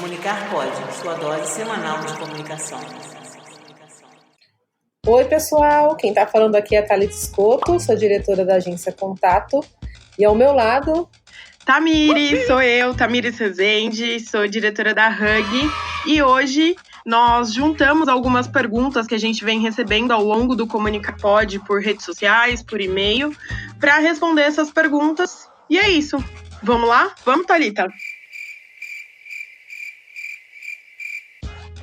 Comunicar Pode, sua dose semanal de comunicação. Oi, pessoal. Quem está falando aqui é a Thalita Scotto, sou diretora da agência Contato. E ao meu lado... Tamires, sou eu, Tamires Rezende, sou diretora da Hug. E hoje nós juntamos algumas perguntas que a gente vem recebendo ao longo do Comunicar Pode por redes sociais, por e-mail, para responder essas perguntas. E é isso. Vamos lá? Vamos, Thalita?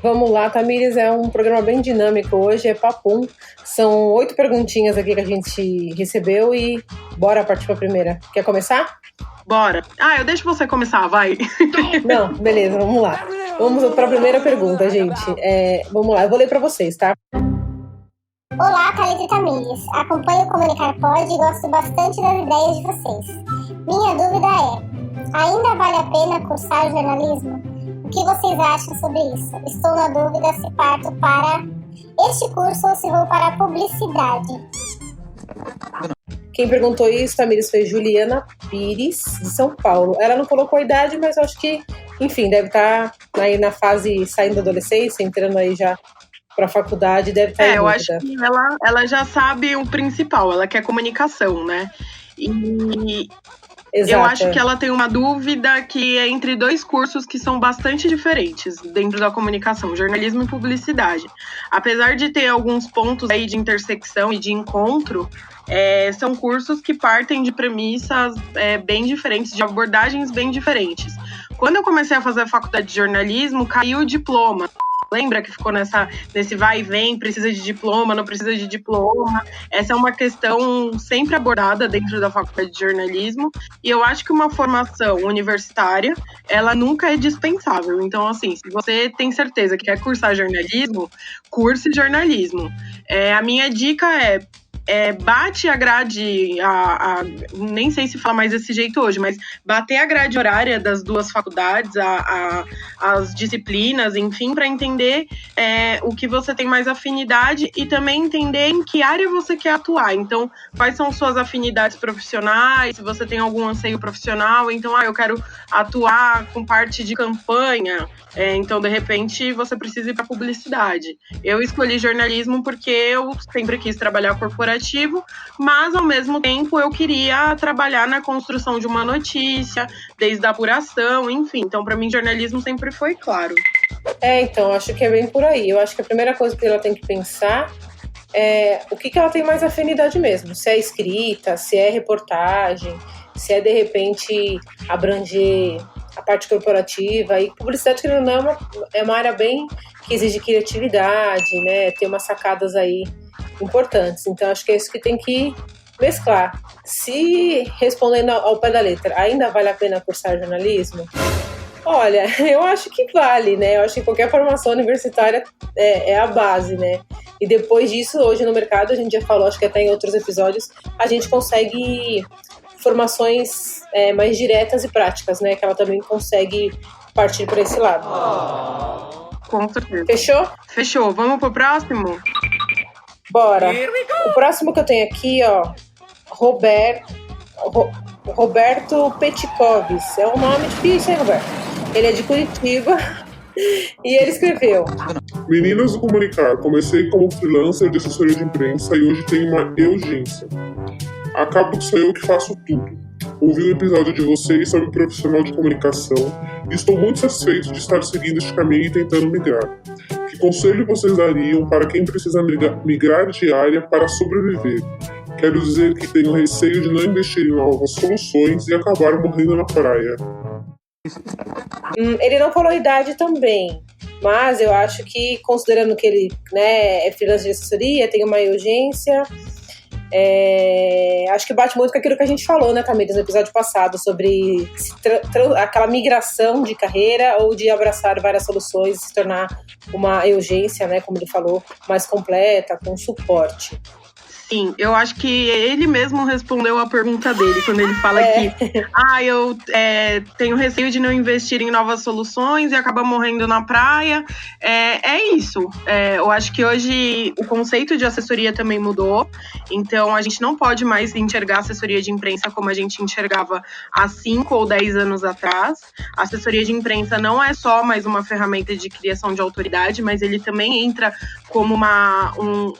Vamos lá, Tamires, é um programa bem dinâmico hoje, é papum. São 8 perguntinhas aqui que a gente recebeu e bora partir para a primeira. Quer começar? Bora. Eu deixo você começar, vai. Não, beleza, vamos lá. Vamos para a primeira pergunta, gente. Vamos lá, eu vou ler para vocês, tá? Olá, Thalita e Tamires. Acompanho o Comunicar Pode e gosto bastante das ideias de vocês. Minha dúvida é, ainda vale a pena cursar jornalismo? O que vocês acham sobre isso? Estou na dúvida se parto para este curso ou se vou para a publicidade. Quem perguntou isso, Tamires, foi Juliana Pires, de São Paulo. Ela não colocou a idade, mas eu acho que, enfim, deve estar aí na fase saindo da adolescência, entrando aí já para a faculdade, deve estar eu acho que ela já sabe o principal, ela quer comunicação, né? E... Exato. Eu acho que ela tem uma dúvida que é entre 2 cursos que são bastante diferentes dentro da comunicação, jornalismo e publicidade. Apesar de ter alguns pontos aí de intersecção e de encontro, são cursos que partem de premissas bem diferentes, de abordagens bem diferentes. Quando eu comecei a fazer a faculdade de jornalismo, caiu o diploma. Lembra que ficou nesse vai e vem, precisa de diploma, não precisa de diploma? Essa é uma questão sempre abordada dentro da faculdade de jornalismo, e eu acho que uma formação universitária, ela nunca é dispensável. Então, assim, se você tem certeza que quer cursar jornalismo, curse jornalismo. A minha dica bate a grade, nem sei se fala mais desse jeito hoje, mas bater a grade horária das 2 faculdades, as disciplinas, enfim, para entender o que você tem mais afinidade e também entender em que área você quer atuar. Então, quais são suas afinidades profissionais, se você tem algum anseio profissional, então, eu quero atuar com parte de campanha, então, de repente, você precisa ir para publicidade. Eu escolhi jornalismo porque eu sempre quis trabalhar corporativo, mas ao mesmo tempo eu queria trabalhar na construção de uma notícia, desde a apuração, enfim. Então, para mim, jornalismo sempre foi claro. Então, acho que é bem por aí. Eu acho que a primeira coisa que ela tem que pensar é o que ela tem mais afinidade mesmo. Se é escrita, se é reportagem, se é, de repente, abranger a parte corporativa. E publicidade, querendo ou não, é uma área bem que exige criatividade, né? Tem umas sacadas aí importantes. Então, acho que é isso que tem que mesclar. Se, respondendo ao pé da letra, ainda vale a pena cursar jornalismo? Olha, eu acho que vale, né? Eu acho que qualquer formação universitária é a base, né? E depois disso, hoje no mercado, a gente já falou, acho que até em outros episódios, a gente consegue formações mais diretas e práticas, né? Que ela também consegue partir para esse lado. Com certeza. Fechou? Fechou. Vamos pro próximo? Bora. O próximo que eu tenho aqui, Roberto Petikovis. É um nome difícil, hein, Roberto? Ele é de Curitiba e ele escreveu: Meninas do Comunicar, comecei como freelancer de assessoria de imprensa e hoje tenho uma urgência. Acabo que sou eu que faço tudo. Ouvi um episódio de vocês sobre profissional de comunicação e estou muito satisfeito de estar seguindo este caminho e tentando migrar. Que conselho vocês dariam para quem precisa migrar de área para sobreviver? Quero dizer que tenho receio de não investir em novas soluções e acabar morrendo na praia. Ele não falou idade também, mas eu acho que, considerando que ele é freelancer de assessoria, tem uma urgência, acho que bate muito com aquilo que a gente falou, né, Tamires, no episódio passado, sobre aquela migração de carreira ou de abraçar várias soluções e se tornar uma urgência, né, como ele falou, mais completa, com suporte. Sim, eu acho que ele mesmo respondeu a pergunta dele, quando ele fala que eu tenho receio de não investir em novas soluções e acabar morrendo na praia. É isso. Eu acho que hoje o conceito de assessoria também mudou, então a gente não pode mais enxergar a assessoria de imprensa como a gente enxergava há 5 ou 10 anos atrás. A assessoria de imprensa não é só mais uma ferramenta de criação de autoridade, mas ele também entra como uma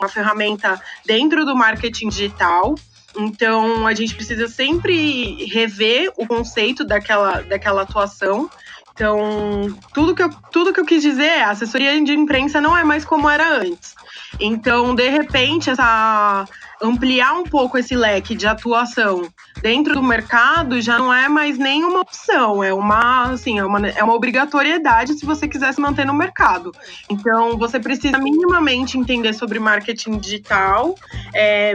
ferramenta dentro do marketing digital. Então, a gente precisa sempre rever o conceito daquela atuação. Então, tudo que eu quis dizer é a assessoria de imprensa não é mais como era antes. Então, de repente, ampliar um pouco esse leque de atuação dentro do mercado já não é mais nenhuma opção, é uma obrigatoriedade se você quiser se manter no mercado. Então, você precisa minimamente entender sobre marketing digital,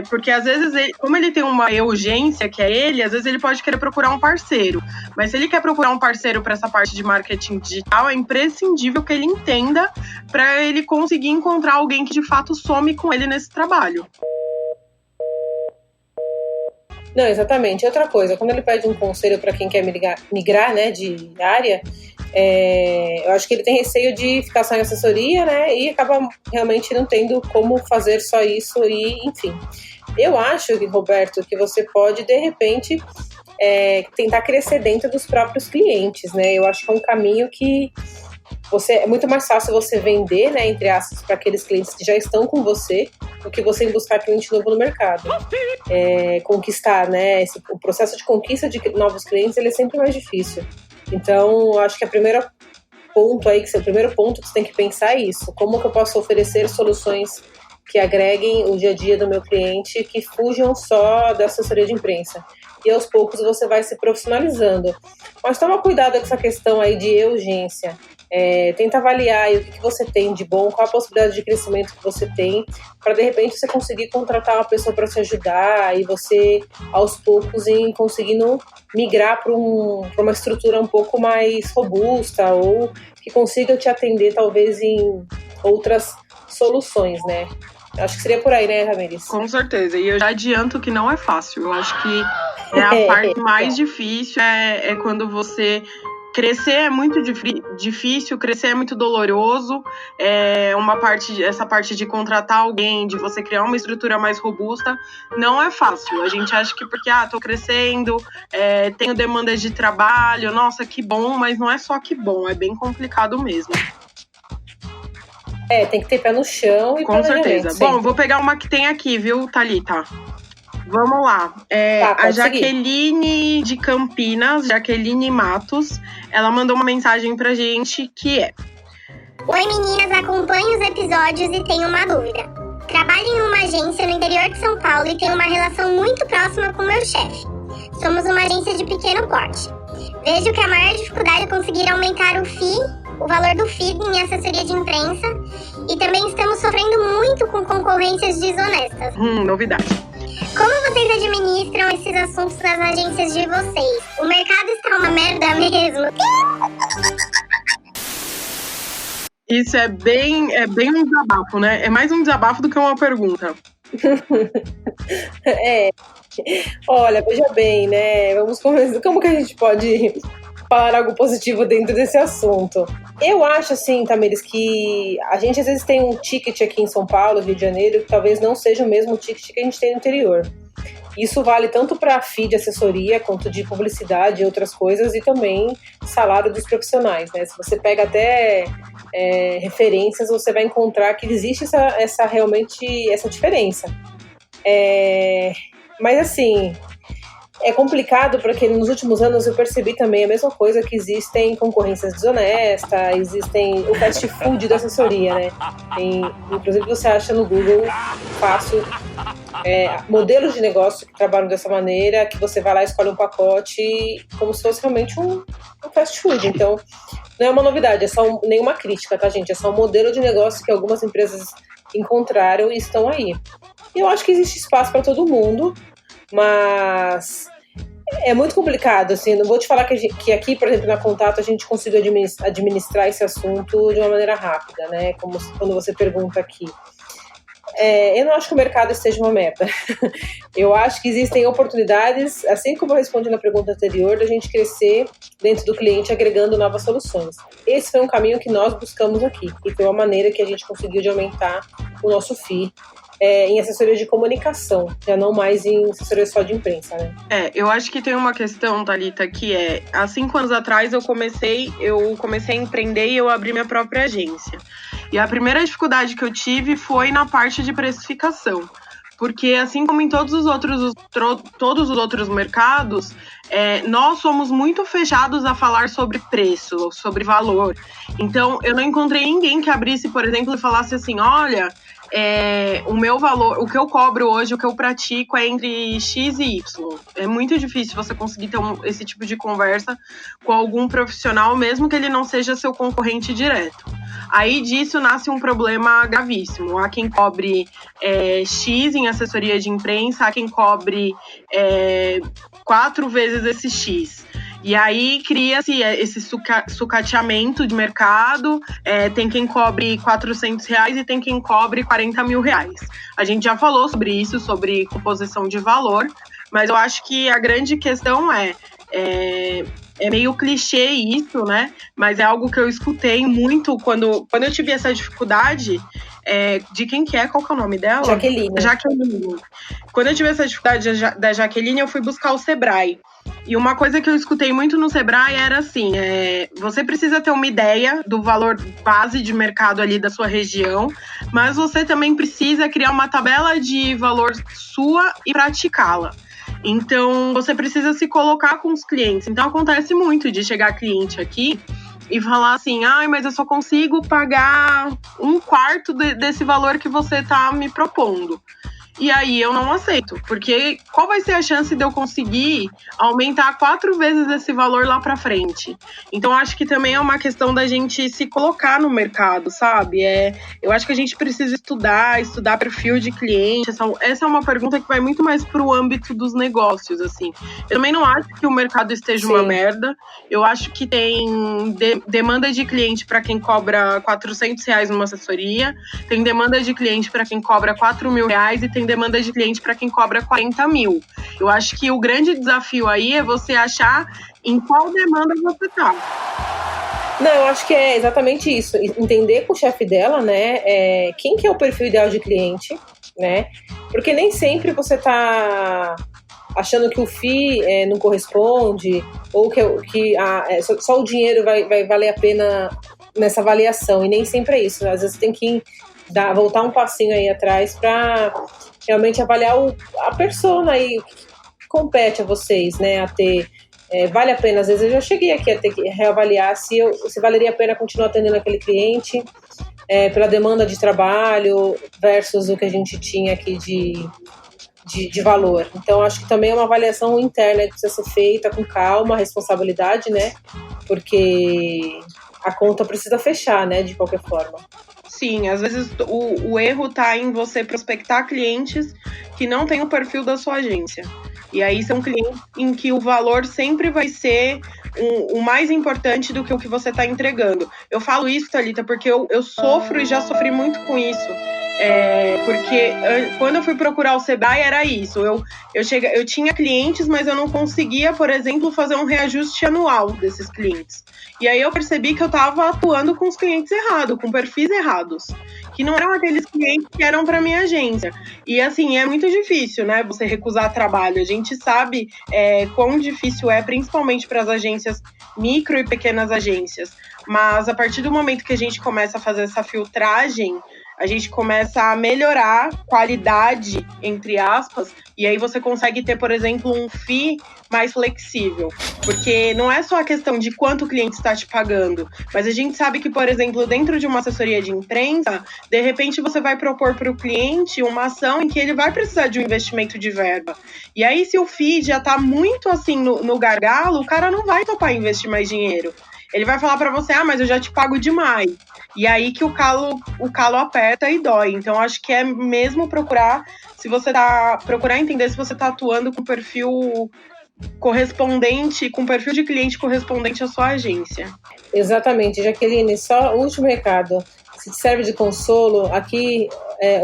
porque às vezes, como ele tem uma urgência, que é ele, às vezes ele pode querer procurar um parceiro, mas se ele quer procurar um parceiro para essa parte de marketing digital, é imprescindível que ele entenda para ele conseguir encontrar alguém que de fato some com ele nesse trabalho. Não, exatamente. Outra coisa, quando ele pede um conselho para quem quer migrar, né, de área, eu acho que ele tem receio de ficar só em assessoria, né, e acaba realmente não tendo como fazer só isso e, enfim. Eu acho, Roberto, que você pode, de repente, tentar crescer dentro dos próprios clientes, né? Eu acho que é um caminho que é muito mais fácil você vender, né, entre aspas, para aqueles clientes que já estão com você, do que você buscar cliente novo no mercado. Conquistar, né, o processo de conquista de novos clientes, ele é sempre mais difícil. Então, acho que o primeiro ponto que você tem que pensar é isso. Como que eu posso oferecer soluções que agreguem o dia a dia do meu cliente, que fujam só da assessoria de imprensa. E aos poucos você vai se profissionalizando. Mas toma cuidado com essa questão aí de urgência. Tenta avaliar aí o que você tem de bom, qual a possibilidade de crescimento que você tem, para de repente você conseguir contratar uma pessoa para te ajudar e você, aos poucos, conseguindo migrar para uma estrutura um pouco mais robusta ou que consiga te atender talvez em outras soluções, né? Acho que seria por aí, né, Ramires? Com certeza, e eu já adianto que não é fácil. Eu acho que a parte mais difícil é quando você... Crescer é muito difícil, crescer é muito doloroso. Essa parte de contratar alguém, de você criar uma estrutura mais robusta, não é fácil. A gente acha que porque, tô crescendo, tenho demandas de trabalho, nossa, que bom, mas não é só que bom, é bem complicado mesmo. Tem que ter pé no chão e com certeza. Sempre. Bom, vou pegar uma que tem aqui, viu, Thalita? Vamos lá. A Jaqueline de Campinas, Jaqueline Matos, ela mandou uma mensagem pra gente que é: Oi meninas, acompanho os episódios e tenho uma dúvida. Trabalho em uma agência no interior de São Paulo e tenho uma relação muito próxima com meu chefe. Somos uma agência de pequeno porte. Vejo que a maior dificuldade é conseguir aumentar o valor do FII em assessoria de imprensa e também estamos sofrendo muito com concorrências desonestas. Novidade. Como vocês administram esses assuntos nas agências de vocês? O mercado está uma merda mesmo? Isso é bem um desabafo, né? É mais um desabafo do que uma pergunta. Olha, veja bem, né? Vamos começar. Como que a gente pode falar algo positivo dentro desse assunto? Eu acho, assim, Tamires, que a gente às vezes tem um ticket aqui em São Paulo, Rio de Janeiro, que talvez não seja o mesmo ticket que a gente tem no interior. Isso vale tanto para FII de assessoria, quanto de publicidade e outras coisas, e também salário dos profissionais, né? Se você pega até referências, você vai encontrar que existe realmente essa diferença. Mas, assim, é complicado porque nos últimos anos eu percebi também a mesma coisa, que existem concorrências desonestas, existem o fast food da assessoria, né? Inclusive você acha no Google fácil modelos de negócio que trabalham dessa maneira, que você vai lá e escolhe um pacote como se fosse realmente um fast food. Então, não é uma novidade, é só nenhuma crítica, tá, gente? É só um modelo de negócio que algumas empresas encontraram e estão aí. E eu acho que existe espaço para todo mundo, mas é muito complicado, assim. Não vou te falar que aqui, por exemplo, na Contato, a gente conseguiu administrar esse assunto de uma maneira rápida, né? Como quando você pergunta aqui. eu não acho que o mercado esteja uma merda. Eu acho que existem oportunidades, assim como eu respondi na pergunta anterior, da gente crescer dentro do cliente agregando novas soluções. Esse foi um caminho que nós buscamos aqui e foi uma maneira que a gente conseguiu de aumentar o nosso FII em assessoria de comunicação, já não mais em assessoria só de imprensa, né? Eu acho que tem uma questão, Thalita, que há 5 anos atrás eu comecei a empreender e eu abri minha própria agência. E a primeira dificuldade que eu tive foi na parte de precificação. Porque assim como em todos os outros mercados, nós somos muito fechados a falar sobre preço, sobre valor. Então, eu não encontrei ninguém que abrisse, por exemplo, e falasse assim, olha, o meu valor, o que eu cobro hoje, o que eu pratico é entre X e Y. É muito difícil você conseguir ter esse tipo de conversa com algum profissional, mesmo que ele não seja seu concorrente direto. Aí disso nasce um problema gravíssimo. Há quem cobre X em assessoria de imprensa, há quem cobre 4 vezes esse X. E aí cria-se esse sucateamento de mercado, tem quem cobre R$400 e tem quem cobre R$40 mil. A gente já falou sobre isso, sobre composição de valor, mas eu acho que a grande questão é meio clichê isso, né? Mas é algo que eu escutei muito quando eu tive essa dificuldade. De quem que é? Qual que é o nome dela? Jaqueline. Quando eu tive essa dificuldade da Jaqueline, eu fui buscar o Sebrae. E uma coisa que eu escutei muito no Sebrae era assim, você precisa ter uma ideia do valor base de mercado ali da sua região, mas você também precisa criar uma tabela de valor sua e praticá-la. Então, você precisa se colocar com os clientes. Então, acontece muito de chegar cliente aqui e falar assim, mas eu só consigo pagar 1/4 desse valor que você está me propondo. E aí eu não aceito, porque qual vai ser a chance de eu conseguir aumentar 4 vezes esse valor lá pra frente? Então acho que também é uma questão da gente se colocar no mercado, sabe? Eu acho que a gente precisa estudar perfil de cliente. Essa é uma pergunta que vai muito mais pro âmbito dos negócios, assim. Eu também não acho que o mercado esteja uma merda. Eu acho que tem demanda de cliente para quem cobra R$400 numa assessoria, tem demanda de cliente para quem cobra R$4 mil e tem demanda de cliente para quem cobra 40 mil. Eu acho que o grande desafio aí é você achar em qual demanda você tá. Não, eu acho que é exatamente isso. Entender com o chefe dela, né, quem que é o perfil ideal de cliente, né? Porque nem sempre você tá achando que o FII não corresponde ou que só o dinheiro vai valer a pena nessa avaliação. E nem sempre é isso. Às vezes você tem que voltar um passinho aí atrás para realmente avaliar a persona aí, o que compete a vocês, né, a ter, vale a pena, às vezes eu já cheguei aqui a ter que reavaliar se valeria a pena continuar atendendo aquele cliente pela demanda de trabalho versus o que a gente tinha aqui de valor. Então acho que também é uma avaliação interna que precisa ser feita com calma, responsabilidade, né, porque a conta precisa fechar, né, de qualquer forma. Sim, às vezes o erro tá em você prospectar clientes que não têm o perfil da sua agência. E aí são clientes em que o valor sempre vai ser o mais importante do que o que você está entregando. Eu falo isso, Thalita, porque eu sofro e já sofri muito com isso. Porque quando eu fui procurar o Sebrae era isso. Eu tinha clientes, mas eu não conseguia, por exemplo, fazer um reajuste anual desses clientes. E aí eu percebi que eu estava atuando com os clientes errados, com perfis errados, que não eram aqueles clientes que eram para minha agência. E assim, é muito difícil, né, você recusar trabalho. A gente sabe quão difícil é, principalmente para as agências micro e pequenas agências. Mas a partir do momento que a gente começa a fazer essa filtragem, a gente começa a melhorar qualidade, entre aspas, e aí você consegue ter, por exemplo, um FII mais flexível. Porque não é só a questão de quanto o cliente está te pagando, mas a gente sabe que, por exemplo, dentro de uma assessoria de imprensa, de repente você vai propor para o cliente uma ação em que ele vai precisar de um investimento de verba. E aí, se o FII já está muito assim no gargalo, o cara não vai topar investir mais dinheiro. Ele vai falar para você, mas eu já te pago demais. E aí que o calo aperta e dói. Então, acho que é mesmo procurar entender se você está atuando com perfil correspondente, com perfil de cliente correspondente à sua agência. Exatamente, Jaqueline, só o último recado. se te serve de consolo, aqui,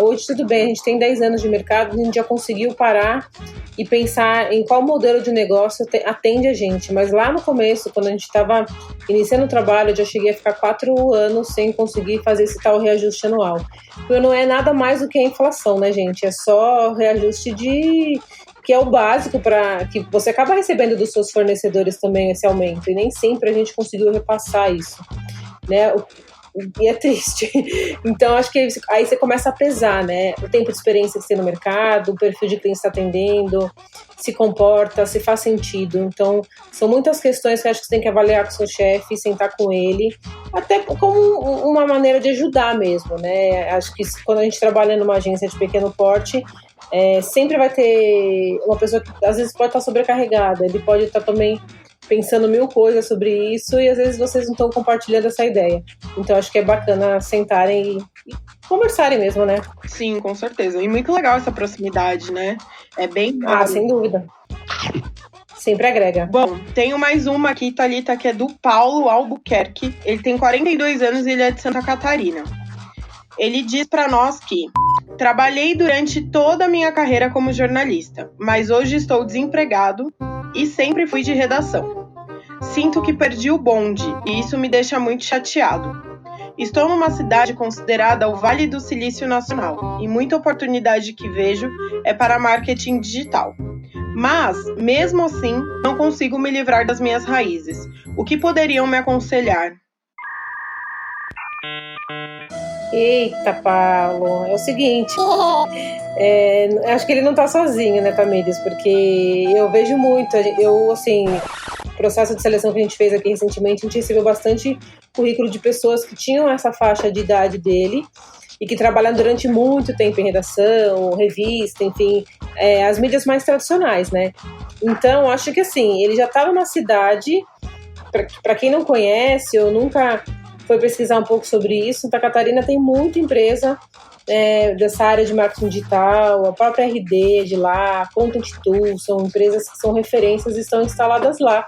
hoje tudo bem, a gente tem 10 anos de mercado, a gente já conseguiu parar e pensar em qual modelo de negócio atende a gente. Mas lá no começo, quando a gente estava iniciando o trabalho, eu já cheguei a ficar 4 anos sem conseguir fazer esse tal reajuste anual. Porque não é nada mais do que a inflação, né, gente? É só reajuste que é o básico para que você acaba recebendo dos seus fornecedores também esse aumento. E nem sempre a gente conseguiu repassar isso, né? E é triste. Então, acho que aí você começa a pesar, né? O tempo de experiência que você tem no mercado, o perfil de quem está atendendo, se comporta, se faz sentido. Então, são muitas questões que acho que você tem que avaliar com o seu chefe, sentar com ele, até como uma maneira de ajudar mesmo, né? Acho que quando a gente trabalha numa agência de pequeno porte, sempre vai ter uma pessoa que às vezes pode estar sobrecarregada, ele pode estar também pensando 1000 coisas sobre isso e às vezes vocês não estão compartilhando essa ideia. Então acho que é bacana sentarem e conversarem mesmo, né? Sim, com certeza. E muito legal essa proximidade, né? É bem raro. Sem dúvida. Sempre agrega. Bom, tenho mais uma aqui, Thalita, que é do Paulo Albuquerque. Ele tem 42 anos e ele é de Santa Catarina. Ele diz para nós que trabalhei durante toda a minha carreira como jornalista, mas hoje estou desempregado e sempre fui de redação. Sinto que perdi o bonde e isso me deixa muito chateado. Estou numa cidade considerada o Vale do Silício Nacional e muita oportunidade que vejo é para marketing digital. Mas, mesmo assim, não consigo me livrar das minhas raízes. O que poderiam me aconselhar? Eita, Paulo, é o seguinte, acho que ele não tá sozinho, né, Tamires, porque eu vejo muito, o processo de seleção que a gente fez aqui recentemente, a gente recebeu bastante currículo de pessoas que tinham essa faixa de idade dele e que trabalham durante muito tempo em redação, revista, enfim, as mídias mais tradicionais, né? Então, acho que assim, ele já tá numa cidade, para quem não conhece ou nunca foi pesquisar um pouco sobre isso, Santa Catarina tem muita empresa dessa área de marketing digital, a própria RD de lá, Content Tool, são empresas que são referências e estão instaladas lá.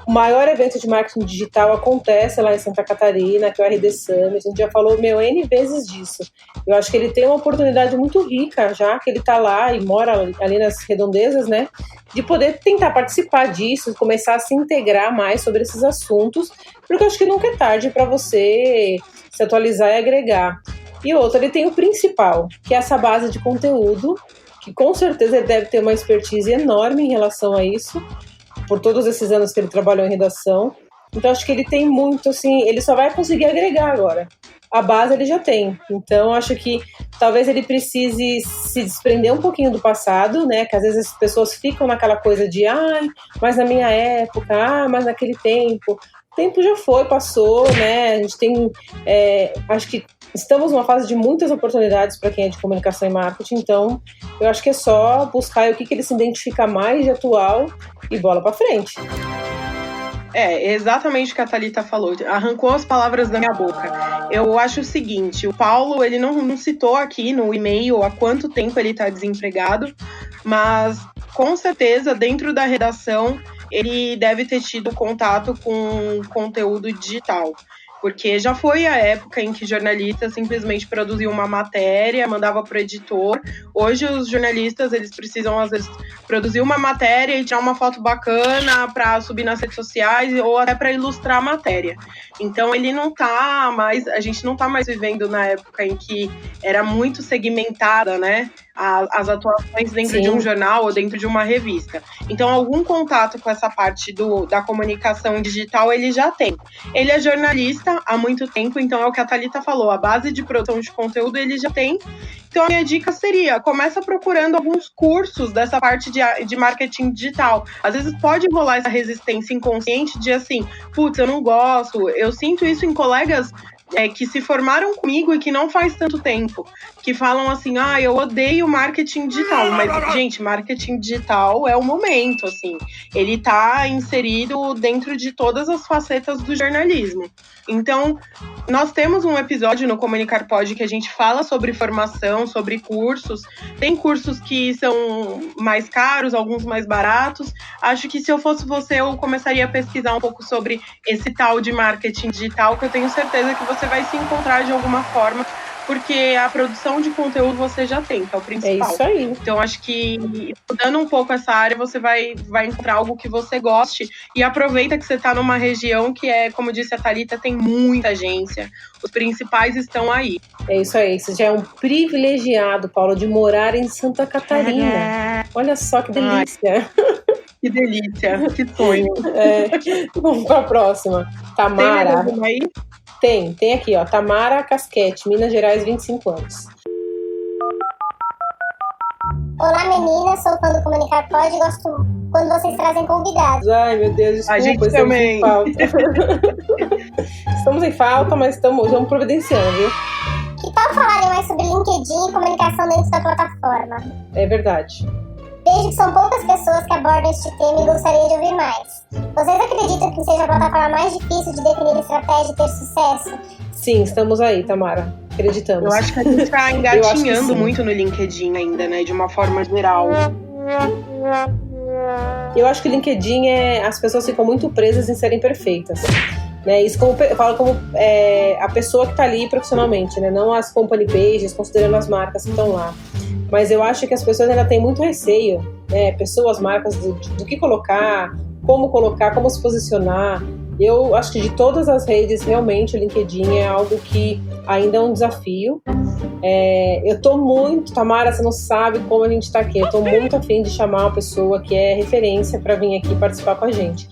O maior evento de marketing digital acontece lá em Santa Catarina, que é o RD Summit. A gente já falou N vezes disso. Eu acho que ele tem uma oportunidade muito rica, já que ele está lá e mora ali nas redondezas, né? De poder tentar participar disso, começar a se integrar mais sobre esses assuntos, porque eu acho que nunca é tarde para você se atualizar e agregar. E outro, ele tem o principal, que é essa base de conteúdo, que com certeza ele deve ter uma expertise enorme em relação a isso, por todos esses anos que ele trabalhou em redação. Então acho que ele tem muito, assim, ele só vai conseguir agregar agora. A base ele já tem. Então acho que talvez ele precise se desprender um pouquinho do passado, né? Que às vezes as pessoas ficam naquela coisa de mas na minha época, mas naquele tempo. O tempo já foi, passou, né? A gente tem, acho que estamos numa fase de muitas oportunidades para quem é de comunicação e marketing, então eu acho que é só buscar o que ele se identifica mais de atual e bola para frente. Exatamente o que a Thalita falou, arrancou as palavras da minha boca. Eu acho o seguinte, o Paulo, ele não citou aqui no e-mail há quanto tempo ele está desempregado, mas com certeza dentro da redação ele deve ter tido contato com conteúdo digital. Porque já foi a época em que jornalistas simplesmente produziam uma matéria, mandava para o editor. Hoje os jornalistas, eles precisam às vezes produzir uma matéria e tirar uma foto bacana para subir nas redes sociais ou até para ilustrar a matéria. Então ele não tá mais, a gente não tá mais vivendo na época em que era muito segmentada, né? As atuações dentro de um jornal ou dentro de uma revista. Então, algum contato com essa parte da comunicação digital ele já tem. Ele é jornalista há muito tempo, então é o que a Thalita falou, a base de produção de conteúdo ele já tem. Então, a minha dica seria, começa procurando alguns cursos dessa parte de marketing digital. Às vezes pode rolar essa resistência inconsciente de assim, putz, eu não gosto, eu sinto isso em colegas que se formaram comigo e que não faz tanto tempo, que falam assim, eu odeio marketing digital, mas, gente, marketing digital é o momento, assim, ele tá inserido dentro de todas as facetas do jornalismo. Então, nós temos um episódio no Comunicar Pod que a gente fala sobre formação, sobre cursos, tem cursos que são mais caros, alguns mais baratos. Acho que se eu fosse você, eu começaria a pesquisar um pouco sobre esse tal de marketing digital, que eu tenho certeza que você vai se encontrar de alguma forma, porque a produção de conteúdo você já tem, que é o principal. É isso aí. Então, acho que estudando um pouco essa área, você vai encontrar algo que você goste e aproveita que você está numa região que como disse a Thalita, tem muita agência. Os principais estão aí. É isso aí. Você já é um privilegiado, Paulo, de morar em Santa Catarina. Olha só que delícia. Que delícia, que sonho. Vamos para a próxima. Tamara. Tem alguma aí? Tem aqui, ó. Tamara Casquete, Minas Gerais, 25 anos. Olá, meninas. Sou fã do Comunicar Pod e gosto quando vocês trazem convidados. Ai, meu Deus, desculpa. A gente também. Estamos em falta, mas estamos providenciando, viu? Que tal falarem mais sobre LinkedIn e comunicação dentro da plataforma? É verdade. Vejo que são poucas pessoas que abordam este tema e gostaria de ouvir mais. Vocês acreditam que seja a plataforma mais difícil de definir estratégia e ter sucesso? Sim, estamos aí, Tamara. Acreditamos. Eu acho que a gente está engatinhando muito no LinkedIn ainda, né? De uma forma geral. Eu acho que o LinkedIn as pessoas ficam muito presas em serem perfeitas. Né? Isso eu falo como a pessoa que está ali profissionalmente, né? Não as company pages, considerando as marcas que estão lá. Mas eu acho que as pessoas ainda têm muito receio, né? Pessoas, marcas, do que colocar, como se posicionar. Eu acho que de todas as redes, realmente, o LinkedIn é algo que ainda é um desafio. Eu tô muito, Tamara, você não sabe como a gente tá aqui. Eu tô muito afim de chamar uma pessoa que é referência para vir aqui participar com a gente.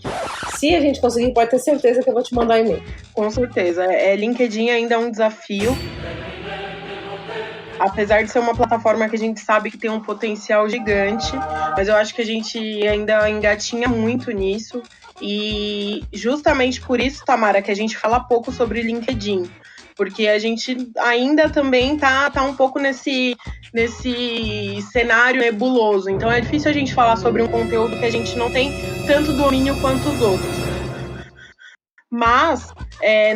Se a gente conseguir, pode ter certeza que eu vou te mandar e-mail. Com certeza. LinkedIn ainda é um desafio. Apesar de ser uma plataforma que a gente sabe que tem um potencial gigante, mas eu acho que a gente ainda engatinha muito nisso. E justamente por isso, Tamara, que a gente fala pouco sobre LinkedIn. Porque a gente ainda também tá um pouco nesse cenário nebuloso. Então é difícil a gente falar sobre um conteúdo que a gente não tem tanto domínio quanto os outros. Mas,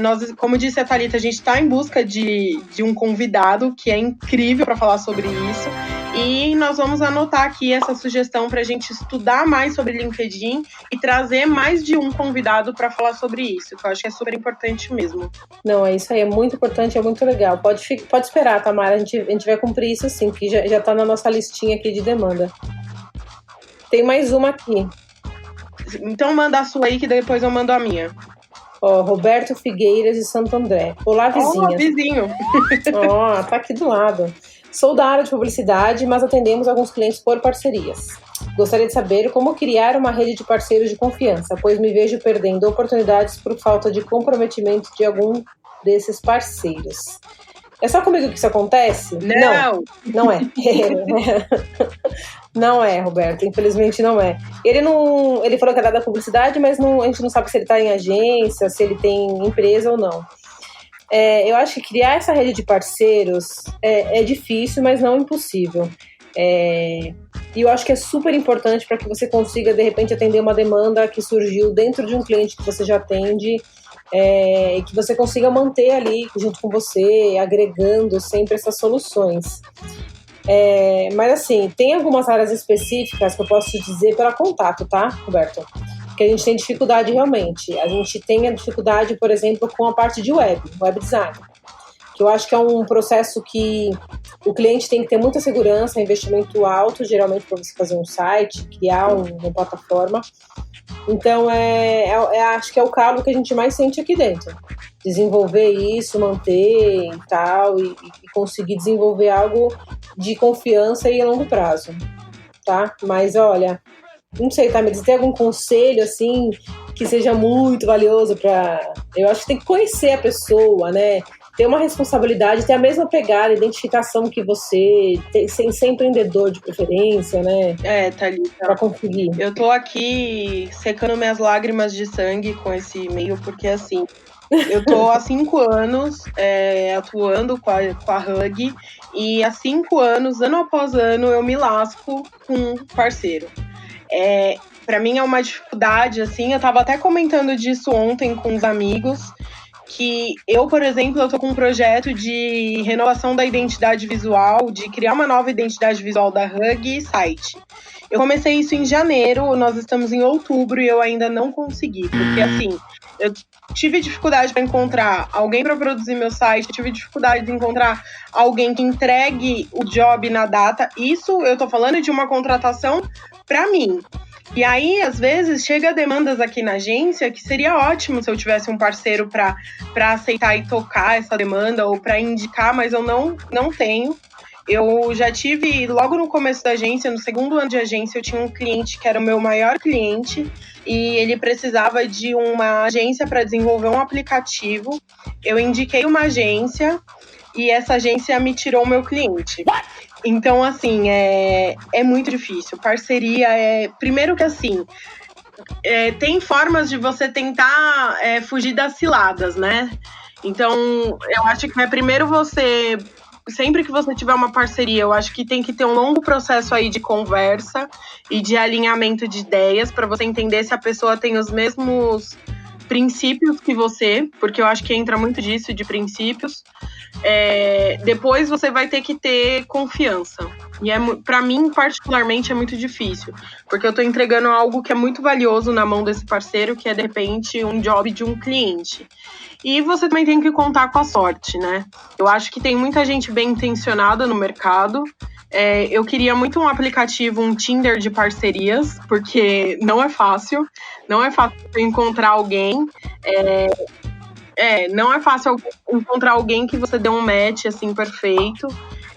nós, como disse a Thalita, a gente está em busca de um convidado que é incrível para falar sobre isso. E nós vamos anotar aqui essa sugestão para a gente estudar mais sobre LinkedIn e trazer mais de um convidado para falar sobre isso, que eu acho que é super importante mesmo. Não, é isso aí, é muito importante, é muito legal. Pode esperar, Tamara, a gente vai cumprir isso sim, que já está na nossa listinha aqui de demanda. Tem mais uma aqui. Então manda a sua aí, que depois eu mando a minha. Roberto Figueiras de Santo André. Olá, vizinha. Vizinho. Tá aqui do lado. Sou da área de publicidade, mas atendemos alguns clientes por parcerias. Gostaria de saber como criar uma rede de parceiros de confiança, pois me vejo perdendo oportunidades por falta de comprometimento de algum desses parceiros. É só comigo que isso acontece? Não é. Não é, Roberto, infelizmente não é. Ele falou que era da publicidade, mas a gente não sabe se ele está em agência, se ele tem empresa ou não. Eu acho que criar essa rede de parceiros é difícil, mas não impossível. E eu acho que é super importante para que você consiga, de repente, atender uma demanda que surgiu dentro de um cliente que você já atende, e que você consiga manter ali junto com você, agregando sempre essas soluções. Mas assim, tem algumas áreas específicas que eu posso te dizer pelo contato, tá, Roberto? Que a gente tem dificuldade realmente. A gente tem a dificuldade, por exemplo, com a parte de web design, que eu acho que é um processo que o cliente tem que ter muita segurança, investimento alto, geralmente para você fazer um site, criar uma plataforma. Então, acho que é o calo que a gente mais sente aqui dentro. Desenvolver isso, manter e tal, e conseguir desenvolver algo de confiança e a longo prazo, tá? Mas, olha, não sei, tá? Me diz, tem algum conselho, assim, que seja muito valioso para... Eu acho que tem que conhecer a pessoa, né? Ter uma responsabilidade, ter a mesma pegada, identificação que você, ser empreendedor de preferência, né? Thalita. Pra conseguir. Eu tô aqui secando minhas lágrimas de sangue com esse e-mail, porque assim, Eu tô há 5 anos atuando com a Hug, e há 5 anos, ano após ano, eu me lasco com parceiro. Pra mim é uma dificuldade, assim, eu tava até comentando disso ontem com os amigos, que eu, por exemplo, eu tô com um projeto de renovação da identidade visual, de criar uma nova identidade visual da Hug e site. Eu comecei isso em janeiro, nós estamos em outubro e eu ainda não consegui, porque assim, eu tive dificuldade para encontrar alguém para produzir meu site, eu tive dificuldade de encontrar alguém que entregue o job na data. Isso eu tô falando de uma contratação para mim. E aí, às vezes, chega demandas aqui na agência que seria ótimo se eu tivesse um parceiro para aceitar e tocar essa demanda ou para indicar, mas eu não tenho. Eu já tive, logo no começo da agência, no segundo ano de agência, eu tinha um cliente que era o meu maior cliente e ele precisava de uma agência para desenvolver um aplicativo. Eu indiquei uma agência e essa agência me tirou o meu cliente. Então, assim, é muito difícil. Parceria primeiro que, assim, tem formas de você tentar fugir das ciladas, né? Então, eu acho que primeiro você... Sempre que você tiver uma parceria, eu acho que tem que ter um longo processo aí de conversa e de alinhamento de ideias para você entender se a pessoa tem os mesmos princípios que você, porque eu acho que entra muito disso, de princípios. Depois você vai ter que ter confiança. E para mim, particularmente, é muito difícil, porque eu tô entregando algo que é muito valioso na mão desse parceiro, que é, de repente, um job de um cliente. E você também tem que contar com a sorte, né? Eu acho que tem muita gente bem intencionada no mercado. Eu queria muito um aplicativo, um Tinder de parcerias, porque não é fácil. Não é fácil encontrar alguém. Não é fácil encontrar alguém que você dê um match, assim, perfeito.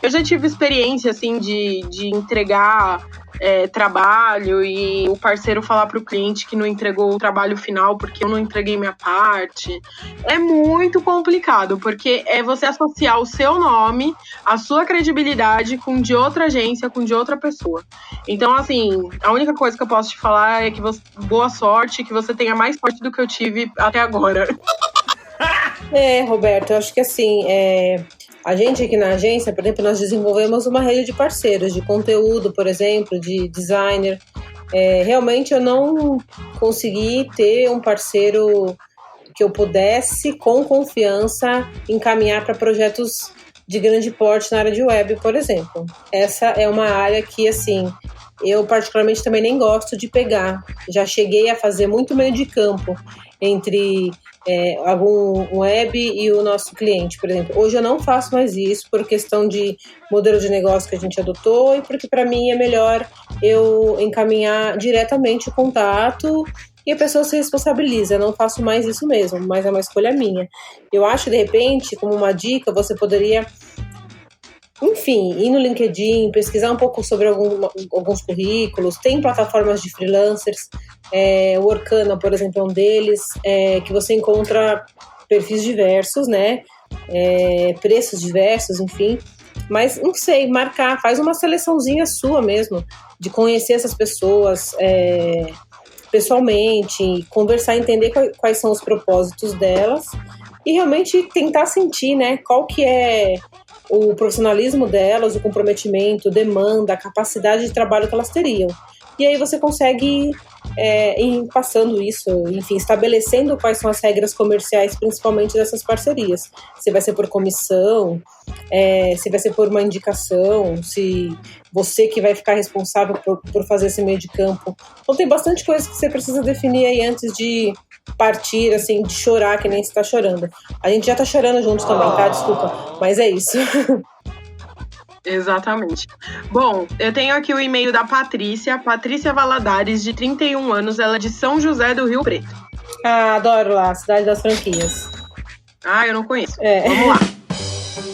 Eu já tive experiência, assim, de entregar trabalho e o parceiro falar para o cliente que não entregou o trabalho final porque eu não entreguei minha parte. É muito complicado, porque é você associar o seu nome, a sua credibilidade com de outra agência, com de outra pessoa. Então, assim, a única coisa que eu posso te falar é que boa sorte, que você tenha mais sorte do que eu tive até agora. Roberto, eu acho que assim, a gente aqui na agência, por exemplo, nós desenvolvemos uma rede de parceiros, de conteúdo, por exemplo, de designer. Realmente eu não consegui ter um parceiro que eu pudesse, com confiança, encaminhar para projetos de grande porte na área de web, por exemplo. Essa é uma área que, assim, eu particularmente também nem gosto de pegar. Já cheguei a fazer muito meio de campo entre algum web e o nosso cliente, por exemplo. Hoje eu não faço mais isso por questão de modelo de negócio que a gente adotou e porque para mim é melhor eu encaminhar diretamente o contato e a pessoa se responsabiliza. Eu não faço mais isso mesmo, mas é uma escolha minha. Eu acho, de repente, como uma dica, você poderia, enfim, ir no LinkedIn, pesquisar um pouco sobre alguns currículos. Tem plataformas de freelancers, o Workana, por exemplo, é um deles, que você encontra perfis diversos, né? Preços diversos, enfim. Mas, não sei, faz uma seleçãozinha sua mesmo, de conhecer essas pessoas pessoalmente, conversar, entender quais são os propósitos delas e realmente tentar sentir, né, qual que é o profissionalismo delas, o comprometimento, demanda, a capacidade de trabalho que elas teriam. E aí você consegue ir passando isso, enfim, estabelecendo quais são as regras comerciais, principalmente dessas parcerias. Se vai ser por comissão, se vai ser por uma indicação, se você que vai ficar responsável por fazer esse meio de campo. Então tem bastante coisa que você precisa definir aí antes de partir, assim, de chorar que nem você tá chorando. A gente já tá chorando juntos também, tá? Desculpa, mas é isso. Exatamente. Bom, eu tenho aqui o e-mail da Patrícia Valadares, de 31 anos, ela é de São José do Rio Preto. Ah, adoro lá, cidade das franquias. Ah, eu não conheço. Vamos lá.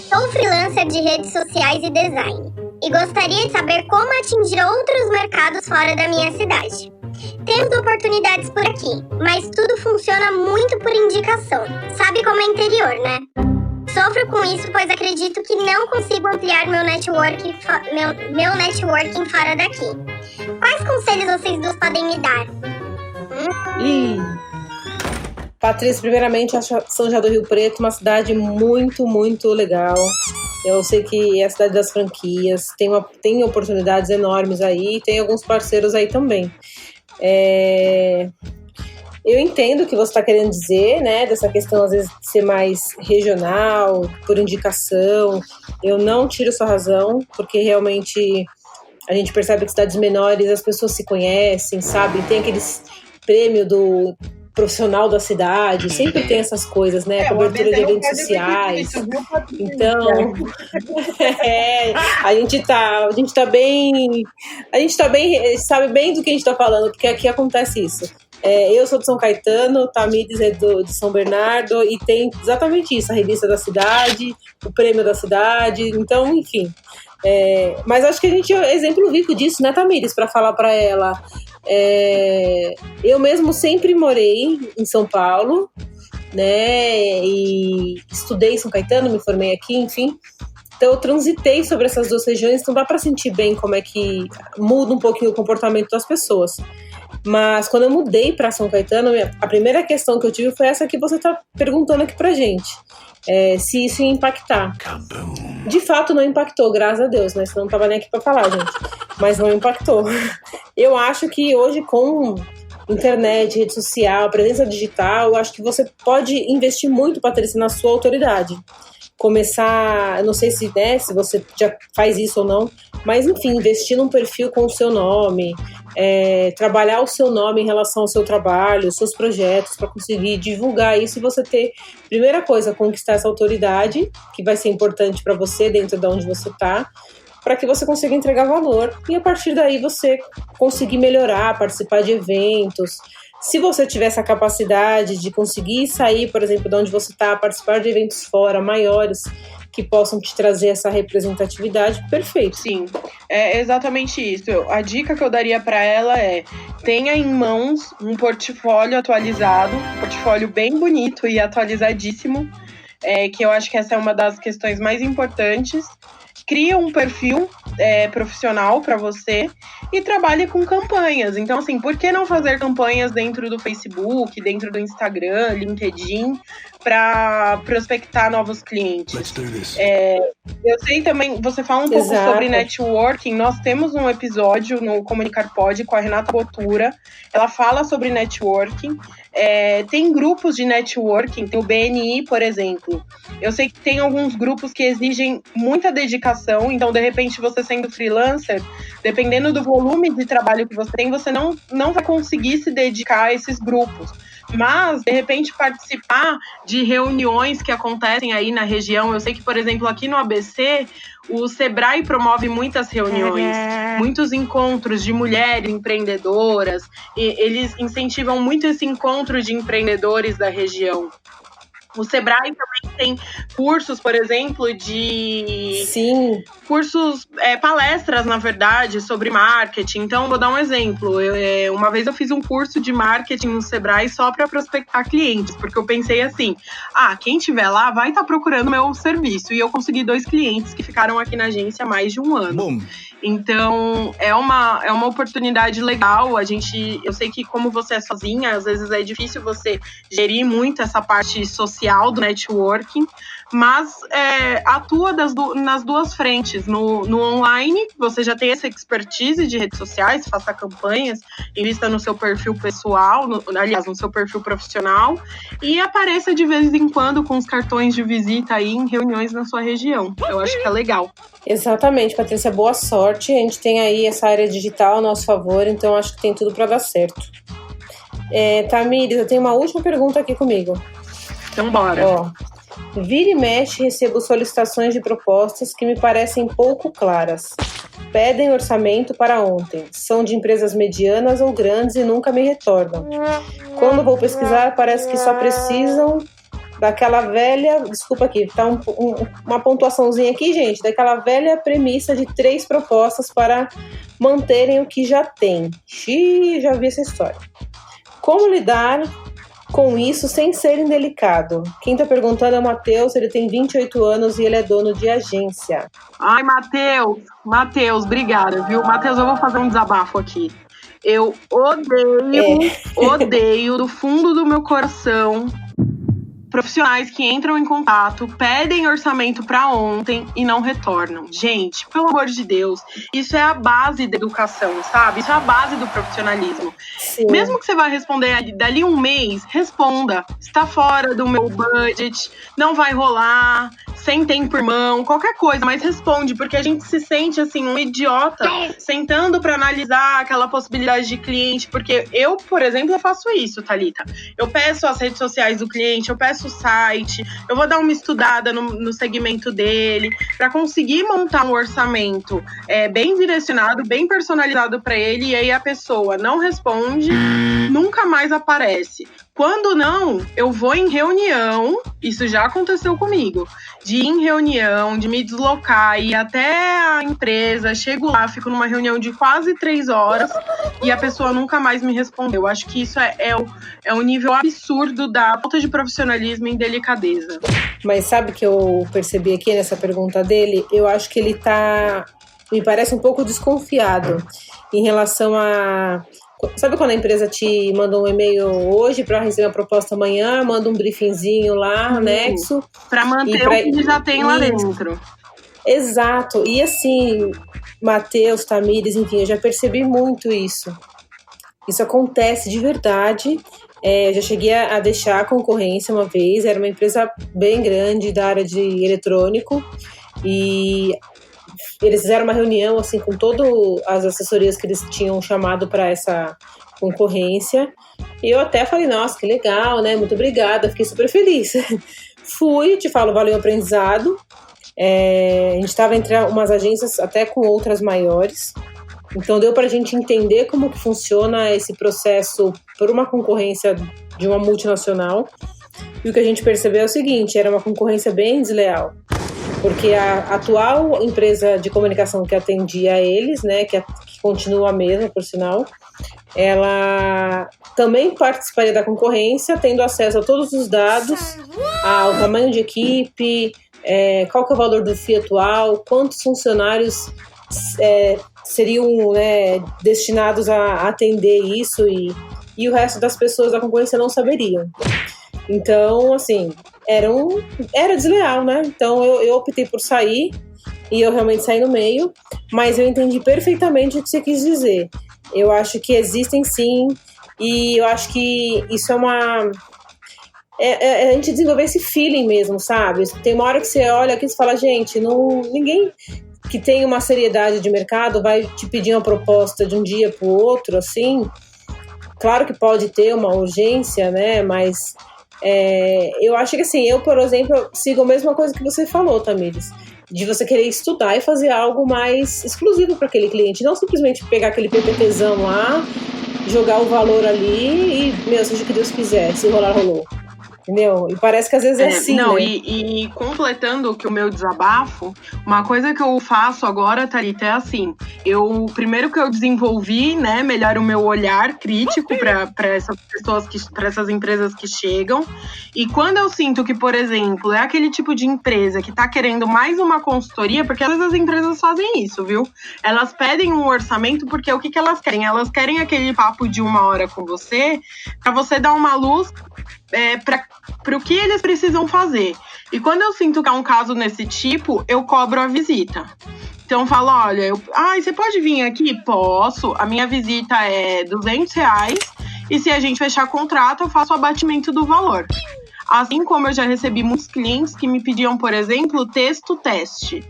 Sou freelancer de redes sociais e design e gostaria de saber como atingir outros mercados fora da minha cidade. Temos oportunidades por aqui, mas tudo funciona muito por indicação. Sabe como é interior, né? Sofro com isso, pois acredito que não consigo ampliar meu networking fora daqui. Quais conselhos vocês dois podem me dar? Patrícia, primeiramente, acho São José do Rio Preto uma cidade muito, muito legal. Eu sei que é a cidade das franquias, tem oportunidades enormes aí, tem alguns parceiros aí também. Eu entendo o que você está querendo dizer, né, dessa questão, às vezes, de ser mais regional, por indicação. Eu não tiro sua razão, porque realmente a gente percebe que cidades menores as pessoas se conhecem, sabe? Tem aqueles prêmio do profissional da cidade, sempre tem essas coisas, né? Cobertura de eventos sociais. Então, a gente sabe bem do que a gente está falando, porque aqui acontece isso. Eu sou de São Caetano, Tamires é de São Bernardo, e tem exatamente isso, a revista da cidade, o prêmio da cidade, então, enfim. Mas acho que a gente é exemplo vivo disso, né, Tamires, para falar para ela. Eu mesmo sempre morei em São Paulo, né, e estudei em São Caetano, me formei aqui, enfim. Então eu transitei sobre essas duas regiões, então dá para sentir bem como é que muda um pouquinho o comportamento das pessoas. Mas quando eu mudei para São Caetano, a primeira questão que eu tive foi essa que você está perguntando aqui pra gente. Se isso ia impactar. De fato não impactou, graças a Deus, né? Senão não tava nem aqui para falar, gente. Mas não impactou. Eu acho que hoje com internet, rede social, presença digital, eu acho que você pode investir muito, Patrícia, na sua autoridade. Começar, eu não sei se você já faz isso ou não, mas enfim, investir num perfil com o seu nome, trabalhar o seu nome em relação ao seu trabalho, os seus projetos, para conseguir divulgar isso e você ter, primeira coisa, conquistar essa autoridade, que vai ser importante para você dentro de onde você está, para que você consiga entregar valor e a partir daí você conseguir melhorar, participar de eventos. Se você tiver essa capacidade de conseguir sair, por exemplo, de onde você está, participar de eventos fora, maiores, que possam te trazer essa representatividade, perfeito. Sim, é exatamente isso. A dica que eu daria para ela é: tenha em mãos um portfólio atualizado, um portfólio bem bonito e atualizadíssimo, que eu acho que essa é uma das questões mais importantes. Cria um perfil profissional para você e trabalhe com campanhas. Então, assim, por que não fazer campanhas dentro do Facebook, dentro do Instagram, LinkedIn, para prospectar novos clientes? Eu sei também, você fala um pouco sobre networking. Nós temos um episódio no Comunicar Pod com a Renata Botura. Ela fala sobre networking. Tem grupos de networking, tem o BNI, por exemplo. Eu sei que tem alguns grupos que exigem muita dedicação, então, de repente, você sendo freelancer, dependendo do volume de trabalho que você tem, você não vai conseguir se dedicar a esses grupos. Mas, de repente, participar de reuniões que acontecem aí na região. Eu sei que, por exemplo, aqui no ABC, o Sebrae promove muitas reuniões, muitos encontros de mulheres empreendedoras. E eles incentivam muito esse encontro de empreendedores da região. O Sebrae também tem cursos, por exemplo, Sim. Cursos, palestras, na verdade, sobre marketing. Então, vou dar um exemplo. Uma vez eu fiz um curso de marketing no Sebrae só para prospectar clientes, porque eu pensei assim, quem estiver lá vai estar procurando meu serviço. E eu consegui 2 clientes que ficaram aqui na agência há mais de um ano. Bom. Então, é uma oportunidade legal. Eu sei que como você é sozinha, às vezes é difícil você gerir muito essa parte social do networking, mas atua nas duas frentes. No online, você já tem essa expertise de redes sociais, faça campanhas, invista no seu perfil pessoal, no seu perfil profissional, e apareça de vez em quando com os cartões de visita aí em reuniões na sua região. Eu acho que é legal. Exatamente, Patrícia, boa sorte. A gente tem aí essa área digital a nosso favor, então acho que tem tudo para dar certo. Tamires, eu tenho uma última pergunta aqui comigo. Então bora. Vira e mexe, recebo solicitações de propostas que me parecem pouco claras. Pedem orçamento para ontem. São de empresas medianas ou grandes e nunca me retornam. Quando vou pesquisar, parece que só precisam daquela velha... Desculpa aqui, tá uma pontuaçãozinha aqui, gente. Daquela velha premissa de 3 propostas para manterem o que já tem. Já vi essa história. Como lidar com isso sem ser indelicado? Quem tá perguntando é o Matheus, ele tem 28 anos e ele é dono de agência. Ai, Matheus, obrigada, viu? Matheus, eu vou fazer um desabafo aqui. Eu odeio do fundo do meu coração profissionais que entram em contato, pedem orçamento para ontem e não retornam. Gente, pelo amor de Deus, isso é a base da educação, sabe? Isso é a base do profissionalismo. Sim. Mesmo que você vai responder dali um mês, responda. Está fora do meu budget, não vai rolar, sem tempo, irmão, qualquer coisa, mas responde, porque a gente se sente assim, um idiota, sentando para analisar aquela possibilidade de cliente, porque eu, por exemplo, eu faço isso, Thalita. Eu peço as redes sociais do cliente, eu peço o site, eu vou dar uma estudada no segmento dele, para conseguir montar um orçamento bem direcionado, bem personalizado para ele, e aí a pessoa não responde, nunca mais aparece. Quando não, eu vou em reunião, isso já aconteceu comigo, de ir em reunião, de me deslocar, ir até a empresa, chego lá, fico numa reunião de quase 3 horas e a pessoa nunca mais me respondeu. Eu acho que isso é um nível absurdo da falta de profissionalismo e delicadeza. Mas sabe o que eu percebi aqui nessa pergunta dele? Eu acho que ele me parece um pouco desconfiado em relação a... Sabe quando a empresa te manda um e-mail hoje para receber a proposta amanhã, manda um briefingzinho lá, anexo? Para manter o que já tem lá dentro. Exato. E assim, Matheus, Tamires, enfim, eu já percebi muito isso. Isso acontece de verdade. Eu já cheguei a deixar a concorrência uma vez, era uma empresa bem grande da área de eletrônico e... Eles fizeram uma reunião assim, com todas as assessorias que eles tinham chamado para essa concorrência. E eu até falei, nossa, que legal, né? Muito obrigada, fiquei super feliz. Fui, te falo, valeu o aprendizado. A gente estava entre umas agências até com outras maiores. Então deu para a gente entender como que funciona esse processo por uma concorrência de uma multinacional. E o que a gente percebeu é o seguinte, era uma concorrência bem desleal. Porque a atual empresa de comunicação que atendia eles, né, que continua a mesma, por sinal, ela também participaria da concorrência, tendo acesso a todos os dados, ao tamanho de equipe, qual que é o valor do FII atual, quantos funcionários seriam, né, destinados a atender isso e o resto das pessoas da concorrência não saberiam. Então, assim, era desleal, né? Então eu optei por sair e eu realmente saí no meio, mas eu entendi perfeitamente o que você quis dizer. Eu acho que existem sim, e eu acho que isso é uma... a gente desenvolver esse feeling mesmo, sabe? Tem uma hora que você olha aqui e você fala, gente, ninguém que tem uma seriedade de mercado vai te pedir uma proposta de um dia pro outro, assim. Claro que pode ter uma urgência, né? Mas... eu acho que assim, eu, por exemplo, sigo a mesma coisa que você falou, Tamires, de você querer estudar e fazer algo mais exclusivo para aquele cliente, não simplesmente pegar aquele PPTzão lá, jogar o valor ali e, seja o que Deus quiser, se rolar, rolou. Entendeu? E parece que às vezes é assim, não, né? E completando que o meu desabafo, uma coisa que eu faço agora, Thalita, é assim, primeiro que eu desenvolvi, né, melhor o meu olhar crítico para essas pessoas, para essas empresas que chegam, e quando eu sinto que, por exemplo, é aquele tipo de empresa que tá querendo mais uma consultoria, porque às vezes as empresas fazem isso, viu? Elas pedem um orçamento porque o que elas querem? Elas querem aquele papo de 1 hora com você, para você dar uma luz para o que eles precisam fazer. E quando eu sinto que é um caso nesse tipo, eu cobro a visita. Então eu falo, olha, você pode vir aqui? Posso. A minha visita é R$200 e se a gente fechar contrato, eu faço o abatimento do valor. Assim como eu já recebi muitos clientes que me pediam, por exemplo, texto-teste.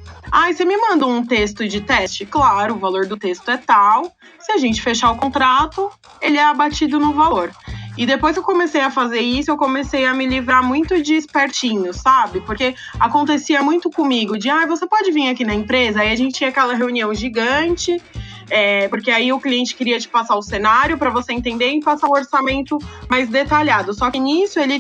Você me manda um texto de teste? Claro, o valor do texto é tal. Se a gente fechar o contrato, ele é abatido no valor. E depois que eu comecei a fazer isso, eu comecei a me livrar muito de espertinho, sabe? Porque acontecia muito comigo de, você pode vir aqui na empresa? Aí a gente tinha aquela reunião gigante, porque aí o cliente queria te passar o cenário para você entender e passar o orçamento mais detalhado. Só que nisso ele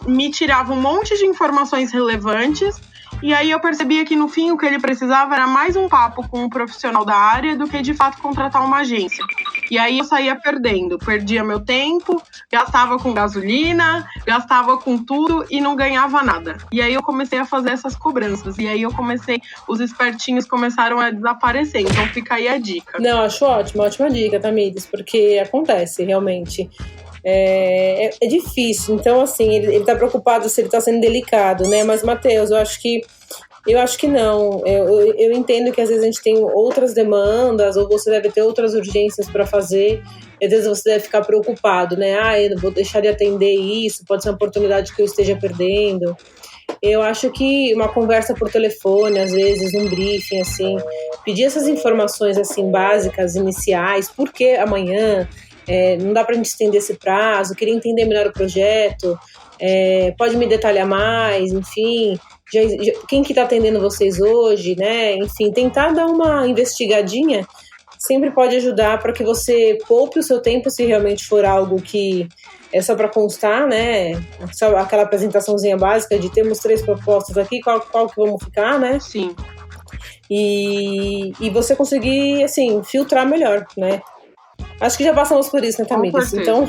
me tirava um monte de informações relevantes E aí eu percebia que no fim o que ele precisava era mais um papo com um profissional da área do que de fato contratar uma agência. E aí eu saía perdendo, perdia meu tempo, gastava com gasolina, gastava com tudo e não ganhava nada. E aí eu comecei a fazer essas cobranças. E aí os espertinhos começaram a desaparecer. Então fica aí a dica. Não, acho ótima dica, Tamires, porque acontece realmente. É difícil. Então, assim, ele tá preocupado se ele tá sendo delicado, né? Mas, Matheus, eu acho que não. Eu entendo que às vezes a gente tem outras demandas, ou você deve ter outras urgências para fazer, e às vezes você deve ficar preocupado, né? Eu não vou deixar de atender isso, pode ser uma oportunidade que eu esteja perdendo. Eu acho que uma conversa por telefone, às vezes, um briefing, assim, pedir essas informações, assim, básicas, iniciais, por que amanhã? Não dá pra gente estender esse prazo, queria entender melhor o projeto, pode me detalhar mais, enfim... quem que tá atendendo vocês hoje, né? Enfim, tentar dar uma investigadinha sempre pode ajudar para que você poupe o seu tempo se realmente for algo que é só para constar, né? Só aquela apresentaçãozinha básica de temos 3 propostas aqui, qual que vamos ficar, né? Sim. E você conseguir, assim, filtrar melhor, né? Acho que já passamos por isso, né, Tamires? Então...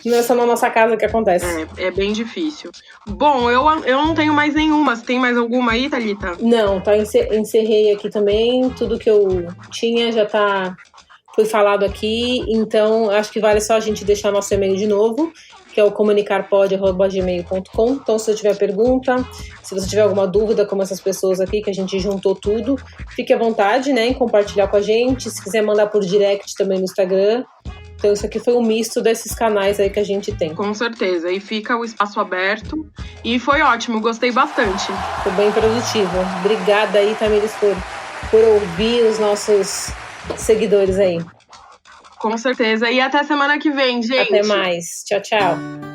não é só na nossa casa que acontece. É bem difícil. Bom, eu não tenho mais nenhuma. Você tem mais alguma aí, Thalita? Não, encerrei aqui também. Tudo que eu tinha já foi falado aqui. Então, acho que vale só a gente deixar nosso e-mail de novo, que é o comunicarpod@gmail.com. Então, se você tiver pergunta, se você tiver alguma dúvida, como essas pessoas aqui, que a gente juntou tudo, fique à vontade, né, em compartilhar com a gente. Se quiser mandar por direct também no Instagram. Então, isso aqui foi um misto desses canais aí que a gente tem. Com certeza. E fica o espaço aberto. E foi ótimo, gostei bastante. Foi bem produtivo. Obrigada aí, Tamires, por ouvir os nossos seguidores aí. Com certeza. E até semana que vem, gente. Até mais. Tchau, tchau.